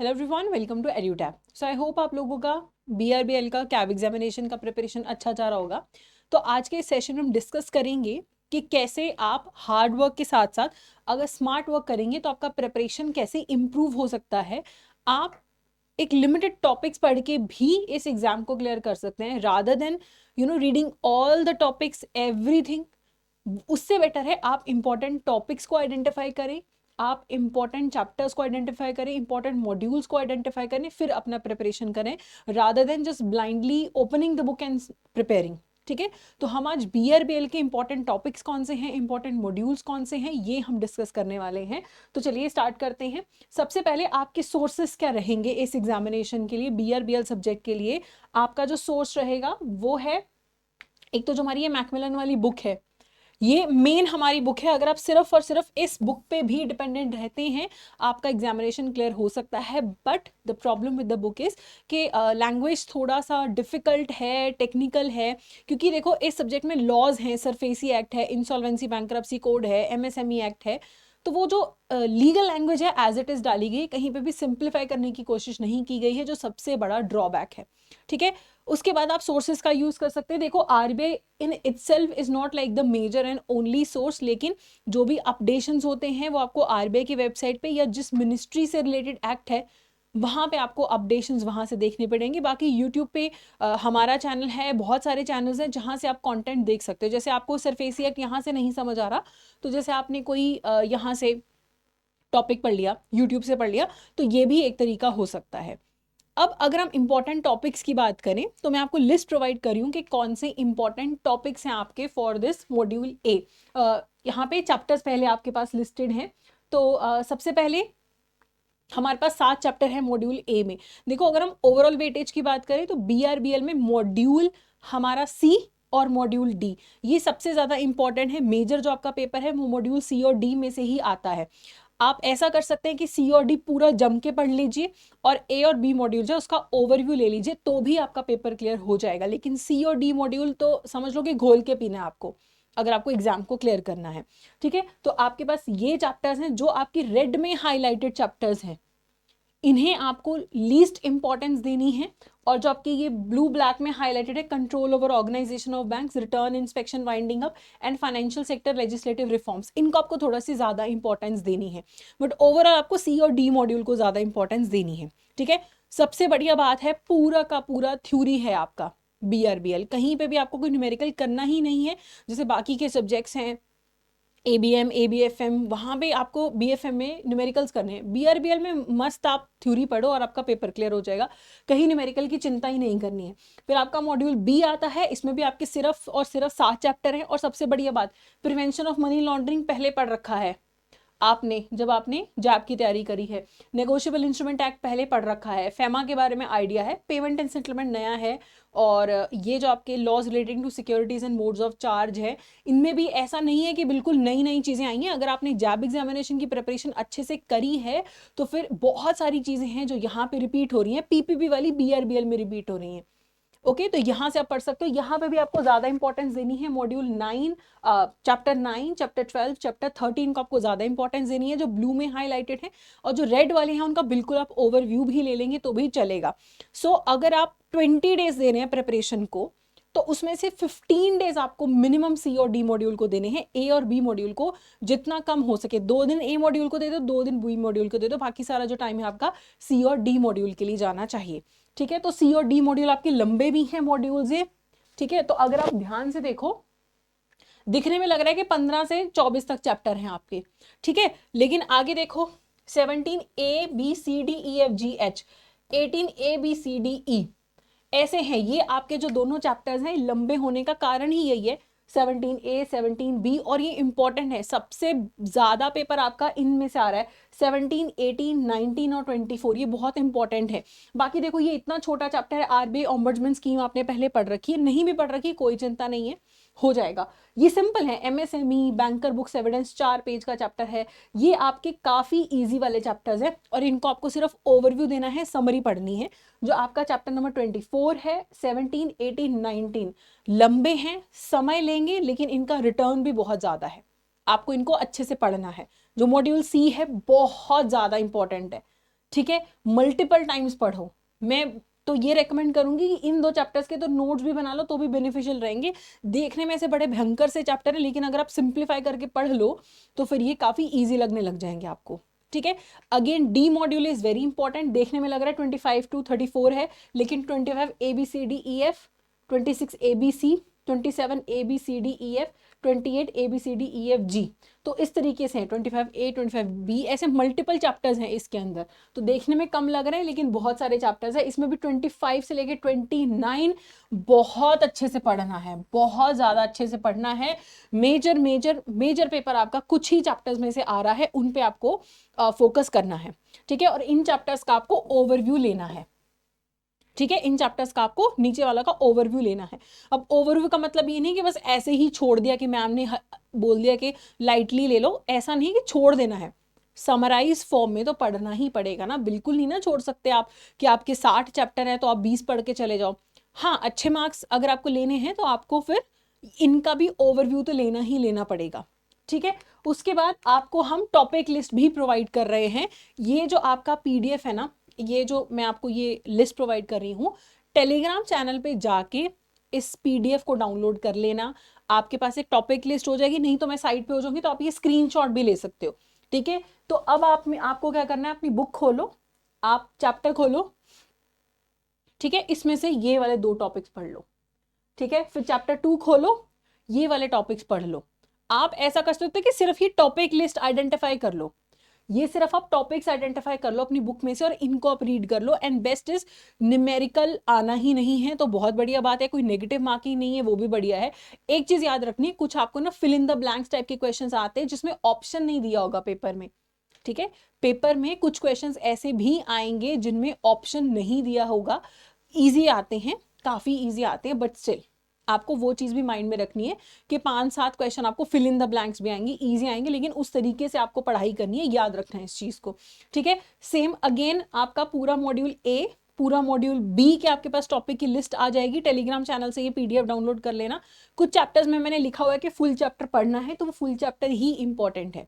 Hello everyone, welcome to EduTap. So I hope आप लोगों का बीआरबीएल का कैब एग्जामिनेशन का प्रिपरेशन अच्छा जा रहा होगा। तो आज के सेशन में हम डिस्कस करेंगे कि कैसे आप हार्ड वर्क के साथ साथ अगर स्मार्ट वर्क करेंगे तो आपका प्रिपरेशन कैसे इम्प्रूव हो सकता है। आप एक लिमिटेड टॉपिक्स पढ़ के भी इस एग्जाम को क्लियर कर सकते हैं, rather than reading all the topics everything. उससे बेटर है आप इंपॉर्टेंट टॉपिक्स को आइडेंटिफाई करें, आप इंपॉर्टेंट चैप्टर्स को आइडेंटिफाई करें, इंपॉर्टेंट मॉड्यूल्स को आइडेंटिफाई करें, फिर अपना प्रिपरेशन करें, rather than just blindly opening the book and preparing. ठीक है, तो हम आज बीआरबीएल के इंपॉर्टेंट टॉपिक्स कौन से हैं, इंपॉर्टेंट मॉड्यूल्स कौन से हैं, ये हम डिस्कस करने वाले हैं। तो चलिए स्टार्ट करते हैं। सबसे पहले आपके सोर्सेस क्या रहेंगे इस एग्जामिनेशन के लिए, बीआरबीएल सब्जेक्ट के लिए। आपका जो सोर्स रहेगा वो है, एक तो जो हमारी ये मैकमिलन वाली बुक है, ये मेन हमारी बुक है। अगर आप सिर्फ और सिर्फ इस बुक पे भी डिपेंडेंट रहते हैं, आपका एग्जामिनेशन क्लियर हो सकता है। But the problem with the book is कि लैंग्वेज थोड़ा सा डिफिकल्ट है, टेक्निकल है, क्योंकि देखो इस सब्जेक्ट में लॉज हैं, सरफेसी एक्ट है, इंसॉल्वेंसी बैंक्रप्सी कोड है, एमएसएमई एक्ट है। तो वो जो लीगल लैंग्वेज है एज इट इज डाली गई, कहीं पे भी सिंप्लीफाई करने की कोशिश नहीं की गई है, जो सबसे बड़ा ड्रॉबैक है। ठीक है, उसके बाद आप सोर्सेज का यूज कर सकते हैं। देखो RBI in itself is not like the major and only source, लेकिन जो भी अपडेशंस होते हैं वो आपको आरबीआई की वेबसाइट पे या जिस मिनिस्ट्री से रिलेटेड एक्ट है वहाँ पे आपको अपडेशंस वहाँ से देखने पड़ेंगे। बाकी यूट्यूब पे हमारा चैनल है, बहुत सारे चैनल्स हैं जहाँ से आप कंटेंट देख सकते हो। जैसे आपको सरफेसी एक्ट यहाँ से नहीं समझ आ रहा, तो जैसे आपने कोई यहाँ से टॉपिक पढ़ लिया, यूट्यूब से पढ़ लिया, तो ये भी एक तरीका हो सकता है। अब अगर हम इंपॉर्टेंट टॉपिक्स की बात करें तो मैं आपको लिस्ट प्रोवाइड करी हूँ कि कौन से इंपॉर्टेंट टॉपिक्स हैं आपके फॉर दिस मॉड्यूल ए। यहाँ पे चैप्टर्स पहले आपके पास लिस्टेड हैं। तो सबसे पहले हमारे पास 7 चैप्टर है मॉड्यूल ए में। देखो अगर हम ओवरऑल वेटेज की बात करें तो बीआरबीएल में मॉड्यूल हमारा सी और मॉड्यूल डी, ये सबसे ज़्यादा इंपॉर्टेंट है। मेजर जो आपका पेपर है वो मॉड्यूल सी और डी में से ही आता है। आप ऐसा कर सकते हैं कि सी और डी पूरा जम के पढ़ लीजिए और ए और बी मॉड्यूल जो उसका ओवरव्यू ले लीजिए, तो भी आपका पेपर क्लियर हो जाएगा। लेकिन सी और डी मॉड्यूल तो समझ लो कि घोल के पीना है आपको, अगर आपको एग्जाम को क्लियर करना है। ठीक है, तो आपके पास ये चैप्टर्स हैं जो आपकी रेड में हाईलाइटेड चैप्टर्स हैं, इन्हें आपको लीस्ट इंपॉर्टेंस देनी है। और जो आपकी ये ब्लू ब्लैक में हाईलाइटेड है, control over organisation of banks, return inspection winding up and financial sector legislative reforms, इनको आपको थोड़ा सी ज्यादा इंपॉर्टेंस देनी है। बट ओवरऑल आपको सी और डी मॉड्यूल को ज्यादा इंपॉर्टेंस देनी है। ठीक है, सबसे बढ़िया बात है पूरा का पूरा थ्योरी है आपका बीआरबीएल, कहीं पे भी आपको कोई न्यूमेरिकल करना ही नहीं है। जैसे बाकी के सब्जेक्ट्स हैं एबीएम, एबीएफएम, वहाँ पे आपको बीएफएम में न्यूमेरिकल्स करने हैं। बीआरबीएल में मस्त आप थ्योरी पढ़ो और आपका पेपर क्लियर हो जाएगा, कहीं न्यूमेरिकल की चिंता ही नहीं करनी है। फिर आपका मॉड्यूल बी आता है, इसमें भी आपके सिर्फ और सिर्फ 7 चैप्टर हैं। और सबसे बढ़िया बात, प्रिवेंशन ऑफ मनी लॉन्ड्रिंग पहले पढ़ रखा है आपने जब आपने जैब की तैयारी करी है। नेगोशिएबल इंस्ट्रूमेंट एक्ट पहले पढ़ रखा है, फेमा के बारे में आइडिया है, पेमेंट एंड सेटलमेंट नया है। और ये जो आपके laws relating to securities and modes of charge है, इनमें भी ऐसा नहीं है कि बिल्कुल नई नई चीज़ें आई हैं। अगर आपने जैब एग्जामिनेशन की प्रिपरेशन अच्छे से करी है तो फिर बहुत सारी चीज़ें हैं जो यहाँ पे रिपीट हो रही हैं, पीपीपी वाली बीआरबीएल में रिपीट हो रही हैं। ओके, तो यहाँ से आप पढ़ सकते हो। यहाँ पे भी आपको ज्यादा इंपॉर्टेंस देनी है। मॉड्यूल 9, चैप्टर 9, चैप्टर 12, चैप्टर 13 को आपको ज्यादा इंपॉर्टेंस देनी है, जो ब्लू में हाईलाइटेड है। और जो रेड वाले हैं उनका बिल्कुल आप ओवरव्यू भी ले लेंगे तो भी चलेगा। सो अगर आप 20 डेज दे रहे हैं प्रिपरेशन को, तो उसमें से 15 डेज आपको मिनिमम सी और डी मॉड्यूल को देने हैं। ए और बी मॉड्यूल को जितना कम हो सके, 2 दिन ए मॉड्यूल को दे दो, 2 दिन बी मॉड्यूल को दे दो, बाकी सारा जो टाइम है आपका सी और डी मॉड्यूल के लिए जाना चाहिए। ठीक है, तो सी और डी मॉड्यूल आपके लंबे भी हैं मॉड्यूल्स ये। ठीक है, तो अगर आप ध्यान से देखो, दिखने में लग रहा है कि 15 से 24 तक चैप्टर हैं आपके। ठीक है, लेकिन आगे देखो, 17 A B C D E F G H, 18 A B C D E, ऐसे हैं ये आपके जो दोनों चैप्टर्स हैं। लंबे होने का कारण ही यही है, 17A 17B, और ये इंपॉर्टेंट है। सबसे ज्यादा पेपर आपका इनमें से आ रहा है, 17, 18, 19 और 24, ये बहुत इंपॉर्टेंट है। बाकी देखो ये इतना छोटा चैप्टर है, आरबीआई ओम्बड्समैन स्कीम आपने पहले पढ़ रखी है, नहीं भी पढ़ रखी कोई चिंता नहीं है, हो जाएगा। ये सिंपल है, MSME, banker books evidence, 4 page का चैप्टर है। ये आपके काफी इजी वाले चैप्टर्स है और इनको आपको सिर्फ ओवरव्यू देना है, समरी पढ़नी है। जो आपका चैप्टर नंबर 24 है, 17, 18, 19 लंबे हैं, समय लेंगे, लेकिन इनका रिटर्न भी बहुत ज्यादा है, आपको इनको अच्छे से पढ़ना है। जो मॉड्यूल सी है बहुत ज्यादा इंपॉर्टेंट है, ठीक है, मल्टीपल टाइम्स पढ़ो। मैं तो ये रेकमेंड करूंगी कि इन 2 चैप्टर्स के तो नोट्स भी बना लो तो भी बेनिफिशियल रहेंगे। देखने में ऐसे बड़े भयंकर से चैप्टर है, लेकिन अगर आप सिंप्लीफाई करके पढ़ लो तो फिर ये काफी ईजी लगने लग जाएंगे आपको। ठीक है, again D module is very important. देखने में लग रहा है 25 to 34 है, लेकिन 25 ABCDEF, 26 ABC, 27 ABCDEF, 28 ABCDEFG। तो इस तरीके से 25A 25B, ऐसे मल्टीपल चैप्टर्स हैं इसके अंदर। तो देखने में कम लग रहे हैं लेकिन बहुत सारे चैप्टर्स हैं इसमें भी। 25 से लेके 29 बहुत अच्छे से पढ़ना है, बहुत ज़्यादा अच्छे से पढ़ना है। मेजर मेजर मेजर पेपर आपका कुछ ही चैप्टर्स में से आ रहा है, उन पे आपको फोकस करना है। ठीक है, और इन चैप्टर्स का आपको ओवरव्यू लेना है। ठीक है, इन चैप्टर्स का आपको नीचे वाला का ओवरव्यू लेना है। अब ओवरव्यू का मतलब ये नहीं कि बस ऐसे ही छोड़ दिया कि मैम ने बोल दिया कि लाइटली ले लो, ऐसा नहीं कि छोड़ देना है। समराइज फॉर्म में तो पढ़ना ही पड़ेगा ना, बिल्कुल नहीं ना छोड़ सकते आप कि आपके 60 चैप्टर है तो आप 20 पढ़ के चले जाओ। हाँ, अच्छे मार्क्स अगर आपको लेने हैं तो आपको फिर इनका भी ओवरव्यू तो लेना ही लेना पड़ेगा। ठीक है, उसके बाद आपको हम टॉपिक लिस्ट भी प्रोवाइड कर रहे हैं। ये जो आपका PDF है ना, ये जो मैं आपको ये लिस्ट प्रोवाइड कर रही हूँ, टेलीग्राम चैनल पे जाके इस PDF को डाउनलोड कर लेना। आपके पास एक टॉपिक लिस्ट हो जाएगी, नहीं तो मैं साइट पे हो जाऊंगी तो आप ये स्क्रीनशॉट भी ले सकते हो। ठीक है, तो अब आपको क्या करना है, अपनी बुक खोलो, आप चैप्टर खोलो। ठीक है, इसमें से ये वाले 2 टॉपिक्स पढ़ लो। ठीक है, फिर चैप्टर 2 खोलो, ये वाले टॉपिक्स पढ़ लो। आप ऐसा कर सकते हो कि सिर्फ ये टॉपिक लिस्ट आइडेंटिफाई कर लो, ये सिर्फ आप टॉपिक्स आइडेंटिफाई कर लो अपनी बुक में से और इनको आप रीड कर लो। एंड बेस्ट इज न्यूमेरिकल आना ही नहीं है तो बहुत बढ़िया बात है, कोई नेगेटिव मार्किंग नहीं है, वो भी बढ़िया है। एक चीज याद रखनी, कुछ आपको ना fill in the blanks type के क्वेश्चंस आते हैं जिसमें ऑप्शन नहीं दिया होगा पेपर में। ठीक है, पेपर में कुछ क्वेश्चंस ऐसे भी आएंगे जिनमें ऑप्शन नहीं दिया होगा। ईजी आते हैं, काफी ईजी आते हैं, बट स्टिल आपको वो चीज भी माइंड में रखनी है कि 5-7 क्वेश्चन आपको फिल इन द ब्लैंक्स भी आएंगे, इजी आएंगे, लेकिन उस तरीके से आपको पढ़ाई करनी है, याद रखना है इस चीज को। ठीक है, सेम अगेन आपका पूरा मॉड्यूल A, पूरा मॉड्यूल B के आपके पास टॉपिक की लिस्ट आ जाएगी। टेलीग्राम चैनल से ये PDF डाउनलोड कर लेना। कुछ चैप्टर्स में मैंने लिखा हुआ है कि फुल चैप्टर पढ़ना है, तो वो फुल चैप्टर ही इंपॉर्टेंट है।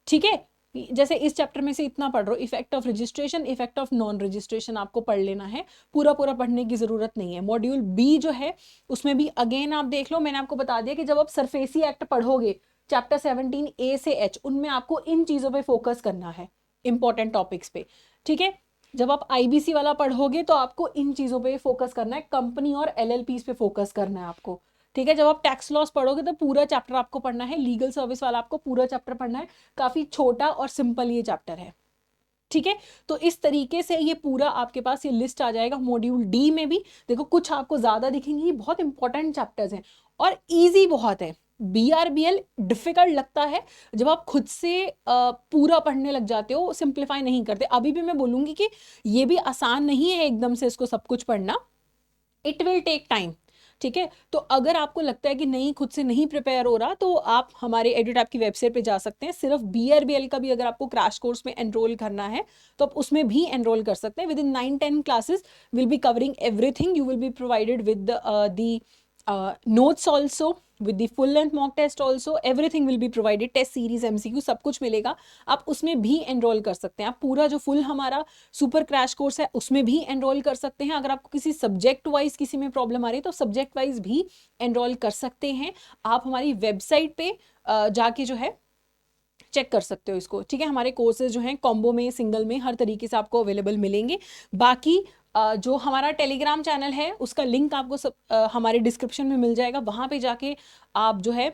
ठीक है, जैसे इस चैप्टर में से इतना पढ़ रहे हो, effect of registration, effect of non registration आपको पढ़ लेना है, पूरा पूरा पढ़ने की जरूरत नहीं है। मॉड्यूल B जो है उसमें भी अगेन आप देख लो, मैंने आपको बता दिया कि जब आप सरफेसी एक्ट पढ़ोगे चैप्टर 17A से H, उनमें आपको इन चीजों पे फोकस करना है, इंपॉर्टेंट टॉपिक्स पे। ठीक है, जब आप IBC वाला पढ़ोगे तो आपको इन चीजों पे फोकस करना है, कंपनी और LLPs पे फोकस करना है आपको। ठीक है, जब आप टैक्स लॉस पढ़ोगे तो पूरा चैप्टर आपको पढ़ना है, लीगल सर्विस वाला आपको पूरा चैप्टर पढ़ना है। काफी छोटा और सिंपल ये चैप्टर है। ठीक है, तो इस तरीके से ये पूरा आपके पास ये लिस्ट आ जाएगा। मॉड्यूल D में भी देखो कुछ आपको ज्यादा दिखेंगी, ये बहुत इंपॉर्टेंट चैप्टर्स हैं और इजी बहुत है। BRBL डिफिकल्ट लगता है जब आप खुद से पूरा पढ़ने लग जाते हो, सिंप्लीफाई नहीं करते। अभी भी मैं बोलूंगी कि ये भी आसान नहीं है एकदम से इसको सब कुछ पढ़ना, इट विल टेक टाइम। ठीक है, तो अगर आपको लगता है कि नहीं खुद से नहीं प्रिपेयर हो रहा तो आप हमारे एडुटैप की वेबसाइट पे जा सकते हैं। सिर्फ BRBL का भी अगर आपको क्रैश कोर्स में एनरोल करना है तो आप उसमें भी एनरोल कर सकते हैं। With in 9-10 classes will be covering everything, you will be provided with the notes also, with the full length mock test also, everything will be provided, test series MCQ सब कुछ मिलेगा। आप उसमें भी एनरोल कर सकते हैं। आप पूरा जो फुल हमारा सुपर क्रैश कोर्स है उसमें भी एनरोल कर सकते हैं। अगर आपको किसी सब्जेक्ट वाइज किसी में प्रॉब्लम आ रही है तो सब्जेक्ट वाइज भी एनरोल कर सकते हैं। आप हमारी वेबसाइट पे जाके जो है चेक कर सकते हो इसको। ठीक है, हमारे कोर्सेज जो हैं कॉम्बो में, सिंगल में, हर तरीके से आपको अवेलेबल मिलेंगे। बाकी जो हमारा टेलीग्राम चैनल है उसका लिंक आपको हमारे डिस्क्रिप्शन में मिल जाएगा, वहाँ पे जाके आप जो है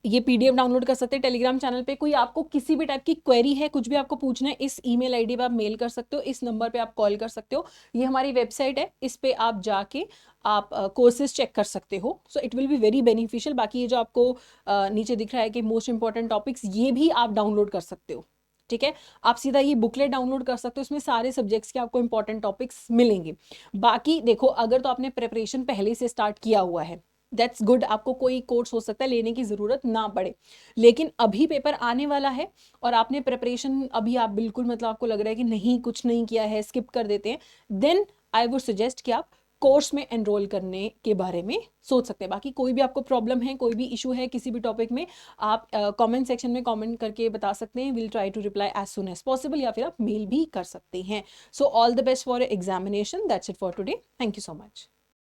ये PDF डाउनलोड कर सकते हैं। टेलीग्राम चैनल पे कोई आपको किसी भी टाइप की क्वेरी है, कुछ भी आपको पूछना है, इस ईमेल आईडी पे आप मेल कर सकते हो, इस नंबर पे आप कॉल कर सकते हो। ये हमारी वेबसाइट है, इस पे आप जाके आप कोर्सेज चेक कर सकते हो। So it will be very beneficial. बाकी ये जो आपको नीचे दिख रहा है कि मोस्ट इंपॉर्टेंट टॉपिक्स, ये भी आप डाउनलोड कर सकते हो। ठीक है, आप सीधा ये बुकलेट डाउनलोड कर सकते हो, इसमें सारे सब्जेक्ट्स के आपको इंपॉर्टेंट टॉपिक्स मिलेंगे। बाकी देखो, अगर तो आपने प्रिपरेशन पहले से स्टार्ट किया हुआ है दैट्स गुड, आपको कोई कोर्स हो सकता है लेने की ज़रूरत ना पड़े। लेकिन अभी पेपर आने वाला है और आपने प्रिपरेशन अभी आप बिल्कुल मतलब आपको लग रहा है कि नहीं कुछ नहीं किया है, स्किप कर देते हैं, देन आई वुड सजेस्ट कि आप कोर्स में एनरोल करने के बारे में सोच सकते हैं। बाकी कोई भी आपको प्रॉब्लम है, कोई भी इशू है किसी भी टॉपिक में, आप कमेंट सेक्शन में कमेंट करके बता सकते हैं। Will try to reply as soon as possible, या फिर आप मेल भी कर सकते हैं। So all the best for examination. That's it for today. Thank you so much.